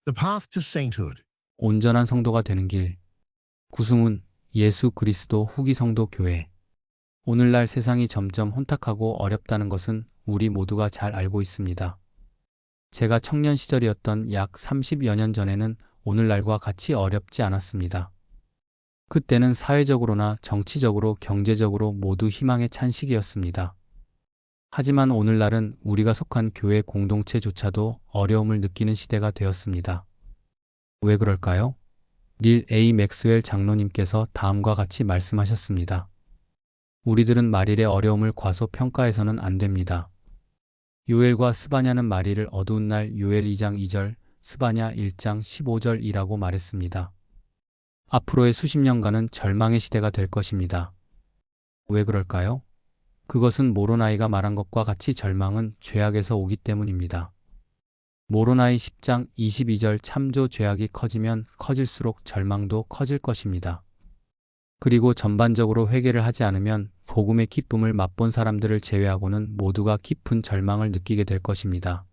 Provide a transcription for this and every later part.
The Path to Sainthood. 온전한 성도가 되는 길. 구승훈, 예수 그리스도 후기 성도 교회. 오늘날 세상이 점점 혼탁하고 어렵다는 것은 우리 모두가 잘 알고 있습니다. 제가 청년 시절이었던 약 30여 년 전에는 오늘날과 같이 어렵지 않았습니다. 그때는 사회적으로나 정치적으로 경제적으로 모두 희망에 찬 시기였습니다. 하지만 오늘날은 우리가 속한 교회 공동체조차도 어려움을 느끼는 시대가 되었습니다. 왜 그럴까요? 닐 A. 맥스웰 장로님께서 다음과 같이 말씀하셨습니다. 우리들은 말일의 어려움을 과소평가해서는 안 됩니다. 요엘과 스바냐는 말일을 어두운 날 요엘 2장 2절, 스바냐 1장 15절이라고 말했습니다. 앞으로의 수십 년간은 절망의 시대가 될 것입니다. 왜 그럴까요? 그것은 모로나이가 말한 것과 같이 절망은 죄악에서 오기 때문입니다. 모로나이 10장 22절 참조 죄악이 커지면 커질수록 절망도 커질 것입니다. 그리고 전반적으로 회개를 하지 않으면 복음의 기쁨을 맛본 사람들을 제외하고는 모두가 깊은 절망을 느끼게 될 것입니다.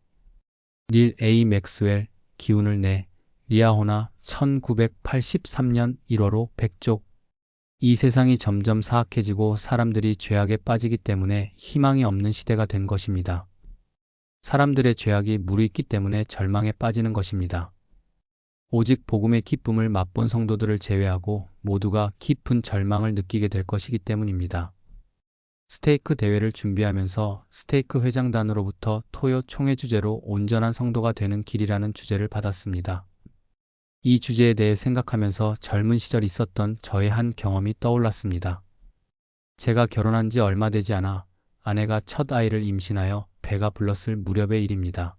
닐 A. 맥스웰, 기운을 내, 리아호나 1983년 1월호 백족. 이 세상이 점점 사악해지고 사람들이 죄악에 빠지기 때문에 희망이 없는 시대가 된 것입니다. 사람들의 죄악이 무르익기 때문에 절망에 빠지는 것입니다. 오직 복음의 기쁨을 맛본 성도들을 제외하고 모두가 깊은 절망을 느끼게 될 것이기 때문입니다. 스테이크 대회를 준비하면서 스테이크 회장단으로부터 토요 총회 주제로 온전한 성도가 되는 길이라는 주제를 받았습니다. 이 주제에 대해 생각하면서 젊은 시절 있었던 저의 한 경험이 떠올랐습니다. 제가 결혼한 지 얼마 되지 않아 아내가 첫 아이를 임신하여 배가 불렀을 무렵의 일입니다.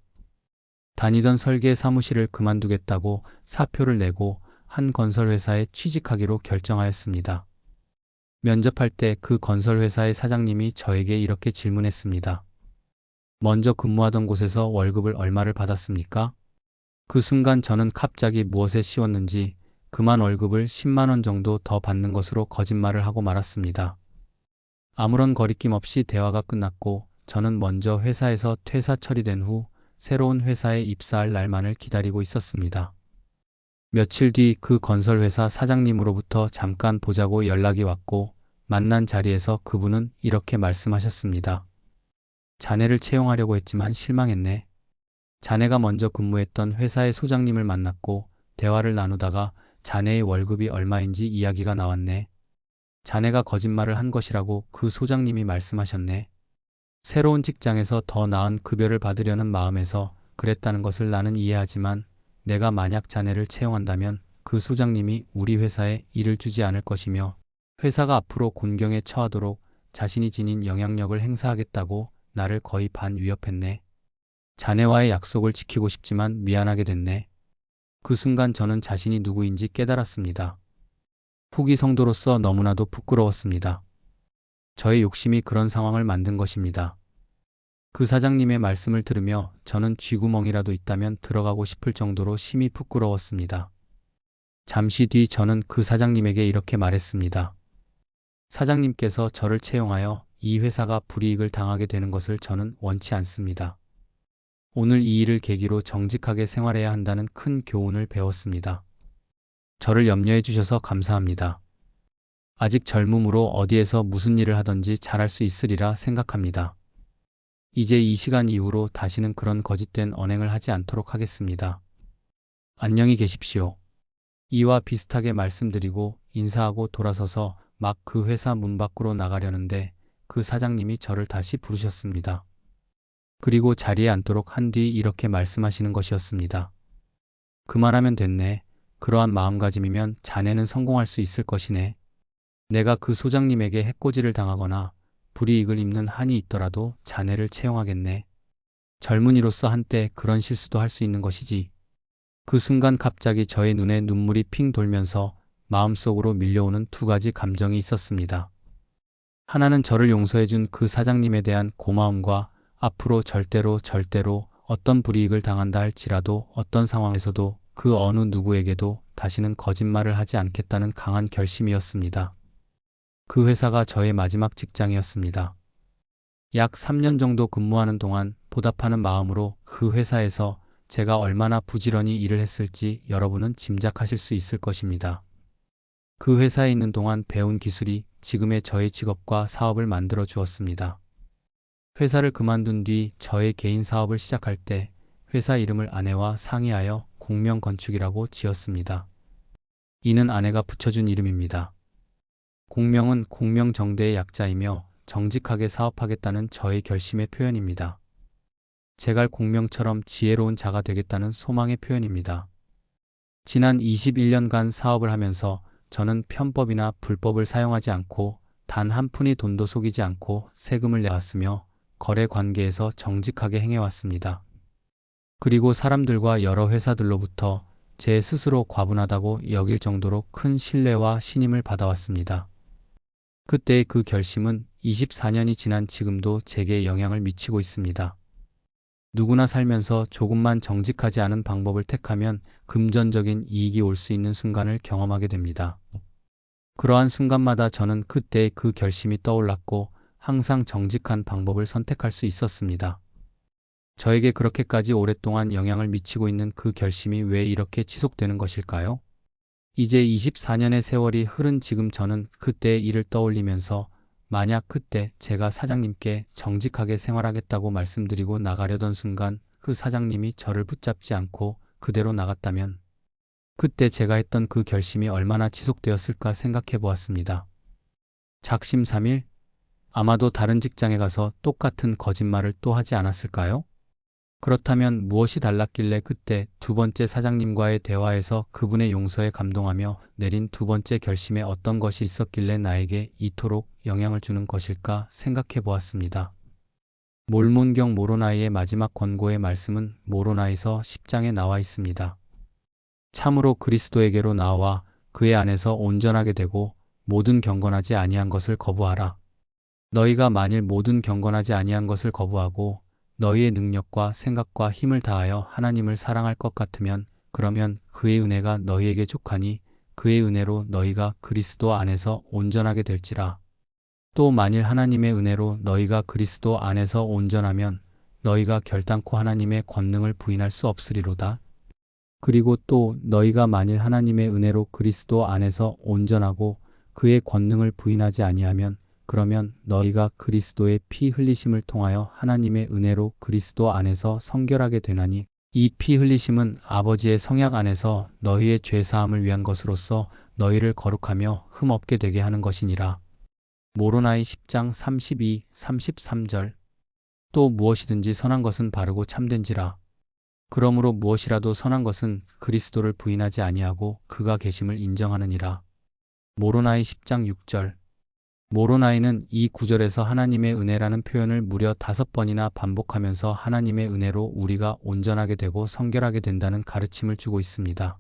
다니던 설계 사무실을 그만두겠다고 사표를 내고 한 건설회사에 취직하기로 결정하였습니다. 면접할 때 그 건설회사의 사장님이 저에게 이렇게 질문했습니다. 먼저 근무하던 곳에서 월급을 얼마를 받았습니까? 그 순간 저는 갑자기 무엇에 씌웠는지 그만 월급을 10만 원 정도 더 받는 것으로 거짓말을 하고 말았습니다. 아무런 거리낌 없이 대화가 끝났고 저는 먼저 회사에서 퇴사 처리된 후 새로운 회사에 입사할 날만을 기다리고 있었습니다. 며칠 뒤 그 건설회사 사장님으로부터 잠깐 보자고 연락이 왔고 만난 자리에서 그분은 이렇게 말씀하셨습니다. 자네를 채용하려고 했지만 실망했네. 자네가 먼저 근무했던 회사의 소장님을 만났고 대화를 나누다가 자네의 월급이 얼마인지 이야기가 나왔네. 자네가 거짓말을 한 것이라고 그 소장님이 말씀하셨네. 새로운 직장에서 더 나은 급여를 받으려는 마음에서 그랬다는 것을 나는 이해하지만 내가 만약 자네를 채용한다면 그 소장님이 우리 회사에 일을 주지 않을 것이며 회사가 앞으로 곤경에 처하도록 자신이 지닌 영향력을 행사하겠다고 나를 거의 반위협했네. 자네와의 약속을 지키고 싶지만 미안하게 됐네. 그 순간 저는 자신이 누구인지 깨달았습니다. 후기 성도로서 너무나도 부끄러웠습니다. 저의 욕심이 그런 상황을 만든 것입니다. 그 사장님의 말씀을 들으며 저는 쥐구멍이라도 있다면 들어가고 싶을 정도로 심히 부끄러웠습니다. 잠시 뒤 저는 그 사장님에게 이렇게 말했습니다. 사장님께서 저를 채용하여 이 회사가 불이익을 당하게 되는 것을 저는 원치 않습니다. 오늘 이 일을 계기로 정직하게 생활해야 한다는 큰 교훈을 배웠습니다. 저를 염려해 주셔서 감사합니다. 아직 젊음으로 어디에서 무슨 일을 하든지 잘할 수 있으리라 생각합니다. 이제 이 시간 이후로 다시는 그런 거짓된 언행을 하지 않도록 하겠습니다. 안녕히 계십시오. 이와 비슷하게 말씀드리고 인사하고 돌아서서 막 그 회사 문 밖으로 나가려는데 그 사장님이 저를 다시 부르셨습니다. 그리고 자리에 앉도록 한 뒤 이렇게 말씀하시는 것이었습니다. 그만하면 됐네. 그러한 마음가짐이면 자네는 성공할 수 있을 것이네. 내가 그 소장님에게 해코지를 당하거나 불이익을 입는 한이 있더라도 자네를 채용하겠네. 젊은이로서 한때 그런 실수도 할 수 있는 것이지. 그 순간 갑자기 저의 눈에 눈물이 핑 돌면서 마음속으로 밀려오는 두 가지 감정이 있었습니다. 하나는 저를 용서해준 그 사장님에 대한 고마움과 앞으로 절대로 어떤 불이익을 당한다 할지라도 어떤 상황에서도 그 어느 누구에게도 다시는 거짓말을 하지 않겠다는 강한 결심이었습니다. 그 회사가 저의 마지막 직장이었습니다. 약 3년 정도 근무하는 동안 보답하는 마음으로 그 회사에서 제가 얼마나 부지런히 일을 했을지 여러분은 짐작하실 수 있을 것입니다. 그 회사에 있는 동안 배운 기술이 지금의 저의 직업과 사업을 만들어 주었습니다. 회사를 그만둔 뒤 저의 개인 사업을 시작할 때 회사 이름을 아내와 상의하여 공명건축이라고 지었습니다. 이는 아내가 붙여준 이름입니다. 공명은 공명정대의 약자이며 정직하게 사업하겠다는 저의 결심의 표현입니다. 제갈 공명처럼 지혜로운 자가 되겠다는 소망의 표현입니다. 지난 21년간 사업을 하면서 저는 편법이나 불법을 사용하지 않고 단 한 푼의 돈도 속이지 않고 세금을 내왔으며 거래 관계에서 정직하게 행해왔습니다. 그리고 사람들과 여러 회사들로부터 제 스스로 과분하다고 여길 정도로 큰 신뢰와 신임을 받아왔습니다. 그때의 그 결심은 24년이 지난 지금도 제게 영향을 미치고 있습니다. 누구나 살면서 조금만 정직하지 않은 방법을 택하면 금전적인 이익이 올 수 있는 순간을 경험하게 됩니다. 그러한 순간마다 저는 그때의 그 결심이 떠올랐고 항상 정직한 방법을 선택할 수 있었습니다. 저에게 그렇게까지 오랫동안 영향을 미치고 있는 그 결심이 왜 이렇게 지속되는 것일까요? 이제 24년의 세월이 흐른 지금 저는 그때의 일을 떠올리면서 만약 그때 제가 사장님께 정직하게 생활하겠다고 말씀드리고 나가려던 순간 그 사장님이 저를 붙잡지 않고 그대로 나갔다면 그때 제가 했던 그 결심이 얼마나 지속되었을까 생각해 보았습니다. 작심삼일? 아마도 다른 직장에 가서 똑같은 거짓말을 또 하지 않았을까요? 그렇다면 무엇이 달랐길래 그때 두 번째 사장님과의 대화에서 그분의 용서에 감동하며 내린 두 번째 결심에 어떤 것이 있었길래 나에게 이토록 영향을 주는 것일까 생각해 보았습니다. 몰몬경 모로나이의 마지막 권고의 말씀은 모로나이서 10장에 나와 있습니다. 참으로 그리스도에게로 나와 그의 안에서 온전하게 되고 모든 경건하지 아니한 것을 거부하라. 너희가 만일 모든 경건하지 아니한 것을 거부하고 너희의 능력과 생각과 힘을 다하여 하나님을 사랑할 것 같으면 그러면 그의 은혜가 너희에게 족하니 그의 은혜로 너희가 그리스도 안에서 온전하게 될지라. 또 만일 하나님의 은혜로 너희가 그리스도 안에서 온전하면 너희가 결단코 하나님의 권능을 부인할 수 없으리로다. 그리고 또 너희가 만일 하나님의 은혜로 그리스도 안에서 온전하고 그의 권능을 부인하지 아니하면 그러면 너희가 그리스도의 피 흘리심을 통하여 하나님의 은혜로 그리스도 안에서 성결하게 되나니 이 피 흘리심은 아버지의 성약 안에서 너희의 죄 사함을 위한 것으로서 너희를 거룩하며 흠 없게 되게 하는 것이니라. 모로나이 10장 32, 33절. 또 무엇이든지 선한 것은 바르고 참된지라. 그러므로 무엇이라도 선한 것은 그리스도를 부인하지 아니하고 그가 계심을 인정하느니라. 모로나이 10장 6절. 모로나이는 이 구절에서 하나님의 은혜라는 표현을 무려 5번이나 반복하면서 하나님의 은혜로 우리가 온전하게 되고 성결하게 된다는 가르침을 주고 있습니다.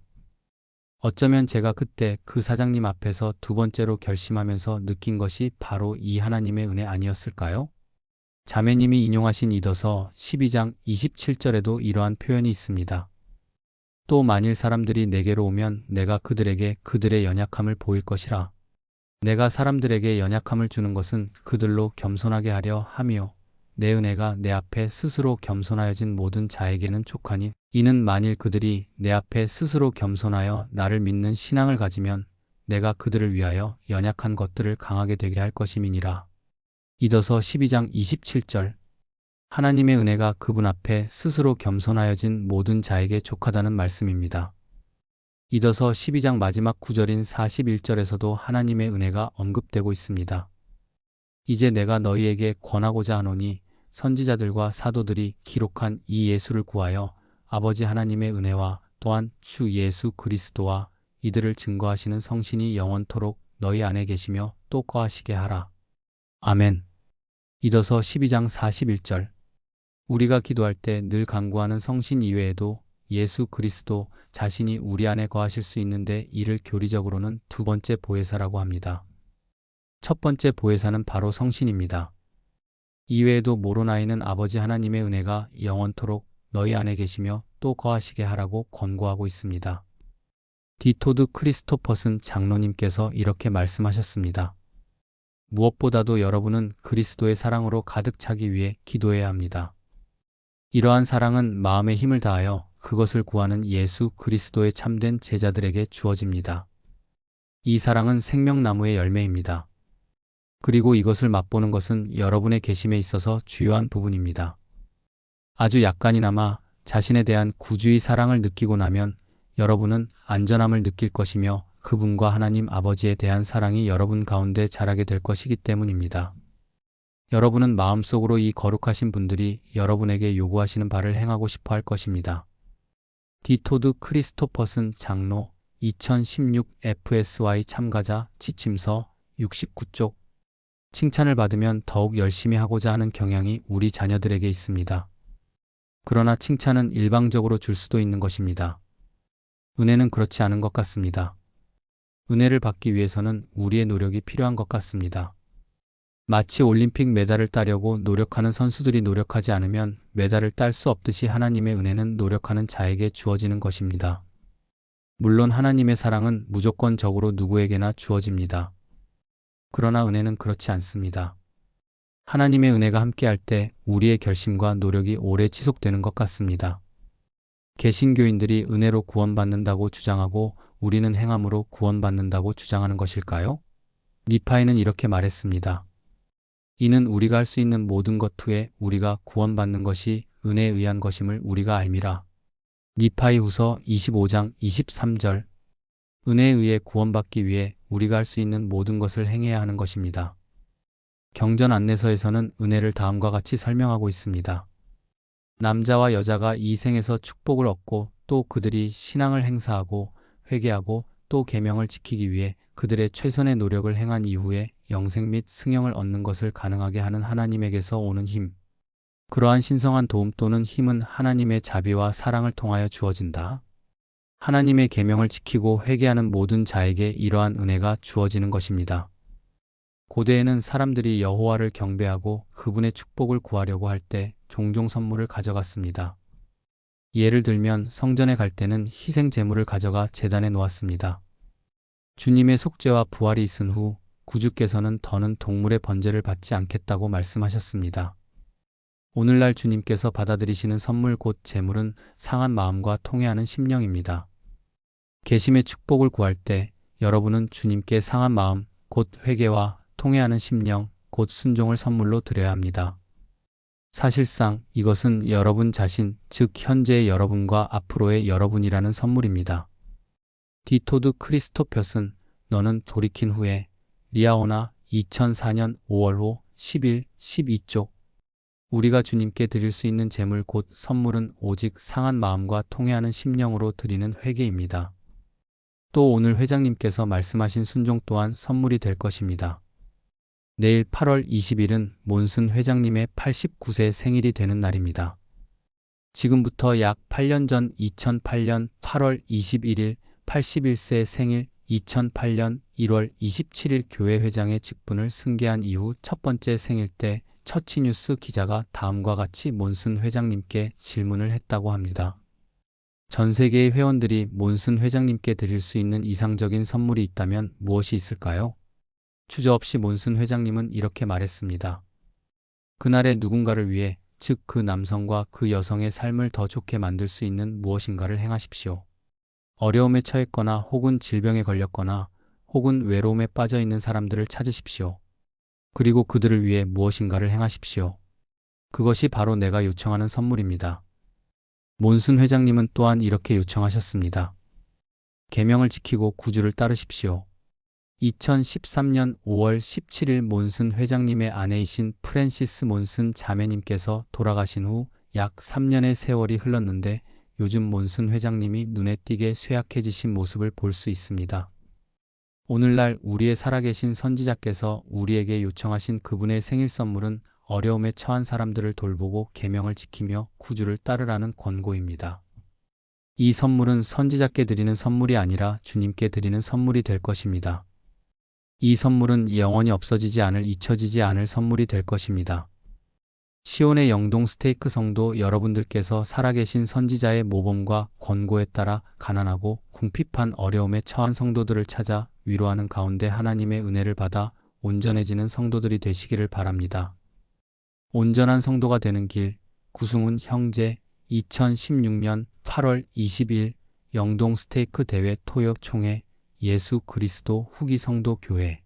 어쩌면 제가 그때 그 사장님 앞에서 두 번째로 결심하면서 느낀 것이 바로 이 하나님의 은혜 아니었을까요? 자매님이 인용하신 이더서 12장 27절에도 이러한 표현이 있습니다. 또 만일 사람들이 내게로 오면 내가 그들에게 그들의 연약함을 보일 것이라. 내가 사람들에게 연약함을 주는 것은 그들로 겸손하게 하려 함이요 내 은혜가 내 앞에 스스로 겸손하여진 모든 자에게는 족하니 이는 만일 그들이 내 앞에 스스로 겸손하여 나를 믿는 신앙을 가지면 내가 그들을 위하여 연약한 것들을 강하게 되게 할 것임이니라. 이더서 12장 27절. 하나님의 은혜가 그분 앞에 스스로 겸손하여진 모든 자에게 족하다는 말씀입니다. 이더서 12장 마지막 구절인 41절에서도 하나님의 은혜가 언급되고 있습니다. 이제 내가 너희에게 권하고자 하노니 선지자들과 사도들이 기록한 이 예수를 구하여 아버지 하나님의 은혜와 또한 주 예수 그리스도와 이들을 증거하시는 성신이 영원토록 너희 안에 계시며 또 거하시게 하라. 아멘. 이더서 12장 41절. 우리가 기도할 때 늘 간구하는 성신 이외에도 예수 그리스도 자신이 우리 안에 거하실 수 있는데 이를 교리적으로는 두 번째 보혜사라고 합니다. 첫 번째 보혜사는 바로 성신입니다. 이외에도 모로나이는 아버지 하나님의 은혜가 영원토록 너희 안에 계시며 또 거하시게 하라고 권고하고 있습니다. 디토드 크리스토퍼슨 장로님께서 이렇게 말씀하셨습니다. 무엇보다도 여러분은 그리스도의 사랑으로 가득 차기 위해 기도해야 합니다. 이러한 사랑은 마음의 힘을 다하여 그것을 구하는 예수 그리스도의 참된 제자들에게 주어집니다. 이 사랑은 생명나무의 열매입니다. 그리고 이것을 맛보는 것은 여러분의 계심에 있어서 주요한 부분입니다. 아주 약간이나마 자신에 대한 구주의 사랑을 느끼고 나면 여러분은 안전함을 느낄 것이며 그분과 하나님 아버지에 대한 사랑이 여러분 가운데 자라게 될 것이기 때문입니다. 여러분은 마음속으로 이 거룩하신 분들이 여러분에게 요구하시는 바를 행하고 싶어 할 것입니다. 디토드 크리스토퍼슨 장로 2016 FSY 참가자 지침서 69쪽 칭찬을 받으면 더욱 열심히 하고자 하는 경향이 우리 자녀들에게 있습니다. 그러나 칭찬은 일방적으로 줄 수도 있는 것입니다. 은혜는 그렇지 않은 것 같습니다. 은혜를 받기 위해서는 우리의 노력이 필요한 것 같습니다. 마치 올림픽 메달을 따려고 노력하는 선수들이 노력하지 않으면 메달을 딸 수 없듯이 하나님의 은혜는 노력하는 자에게 주어지는 것입니다. 물론 하나님의 사랑은 무조건적으로 누구에게나 주어집니다. 그러나 은혜는 그렇지 않습니다. 하나님의 은혜가 함께할 때 우리의 결심과 노력이 오래 지속되는 것 같습니다. 개신교인들이 은혜로 구원받는다고 주장하고 우리는 행함으로 구원받는다고 주장하는 것일까요? 니파이는 이렇게 말했습니다. 이는 우리가 할 수 있는 모든 것 후에 우리가 구원받는 것이 은혜에 의한 것임을 우리가 알미라. 니파이 후서 25장 23절 은혜에 의해 구원받기 위해 우리가 할 수 있는 모든 것을 행해야 하는 것입니다. 경전 안내서에서는 은혜를 다음과 같이 설명하고 있습니다. 남자와 여자가 이 생에서 축복을 얻고 또 그들이 신앙을 행사하고 회개하고 또 계명을 지키기 위해 그들의 최선의 노력을 행한 이후에 영생 및 승영을 얻는 것을 가능하게 하는 하나님에게서 오는 힘. 그러한 신성한 도움 또는 힘은 하나님의 자비와 사랑을 통하여 주어진다. 하나님의 계명을 지키고 회개하는 모든 자에게 이러한 은혜가 주어지는 것입니다. 고대에는 사람들이 여호와를 경배하고 그분의 축복을 구하려고 할 때 종종 선물을 가져갔습니다. 예를 들면 성전에 갈 때는 희생 제물을 가져가 제단에 놓았습니다. 주님의 속죄와 부활이 있은 후 구주께서는 더는 동물의 번제를 받지 않겠다고 말씀하셨습니다. 오늘날 주님께서 받아들이시는 선물 곧 제물은 상한 마음과 통회하는 심령입니다. 계심의 축복을 구할 때 여러분은 주님께 상한 마음, 곧 회개와 통회하는 심령, 곧 순종을 선물로 드려야 합니다. 사실상 이것은 여러분 자신, 즉 현재의 여러분과 앞으로의 여러분이라는 선물입니다. 디토드 크리스토퍼슨, 너는 돌이킨 후에 리아오나 2004년 5월호 10일 12쪽 우리가 주님께 드릴 수 있는 제물 곧 선물은 오직 상한 마음과 통회하는 심령으로 드리는 회개입니다. 또 오늘 회장님께서 말씀하신 순종 또한 선물이 될 것입니다. 내일 8월 20일은 몬슨 회장님의 89세 생일이 되는 날입니다. 지금부터 약 8년 전 2008년 8월 21일 81세 생일 2008년 1월 27일 교회 회장의 직분을 승계한 이후 첫 번째 생일 때 처치뉴스 기자가 다음과 같이 몬슨 회장님께 질문을 했다고 합니다. 전 세계의 회원들이 몬슨 회장님께 드릴 수 있는 이상적인 선물이 있다면 무엇이 있을까요? 주저없이 몬슨 회장님은 이렇게 말했습니다. 그날의 누군가를 위해, 즉 그 남성과 그 여성의 삶을 더 좋게 만들 수 있는 무엇인가를 행하십시오. 어려움에 처했거나 혹은 질병에 걸렸거나 혹은 외로움에 빠져 있는 사람들을 찾으십시오. 그리고 그들을 위해 무엇인가를 행하십시오. 그것이 바로 내가 요청하는 선물입니다. 몬슨 회장님은 또한 이렇게 요청하셨습니다. 계명을 지키고 구주를 따르십시오. 2013년 5월 17일 몬슨 회장님의 아내이신 프랜시스 몬슨 자매님께서 돌아가신 후 약 3년의 세월이 흘렀는데 요즘 몬슨 회장님이 눈에 띄게 쇠약해지신 모습을 볼 수 있습니다. 오늘날 우리의 살아계신 선지자께서 우리에게 요청하신 그분의 생일 선물은 어려움에 처한 사람들을 돌보고 계명을 지키며 구주를 따르라는 권고입니다. 이 선물은 선지자께 드리는 선물이 아니라 주님께 드리는 선물이 될 것입니다. 이 선물은 영원히 없어지지 않을, 잊혀지지 않을 선물이 될 것입니다. 시온의 영동 스테이크 성도 여러분들께서 살아계신 선지자의 모범과 권고에 따라 가난하고 궁핍한 어려움에 처한 성도들을 찾아 위로하는 가운데 하나님의 은혜를 받아 온전해지는 성도들이 되시기를 바랍니다. 온전한 성도가 되는 길, 구승훈 형제 2016년 8월 20일 영동 스테이크 대회 토역 총회 예수 그리스도 후기 성도 교회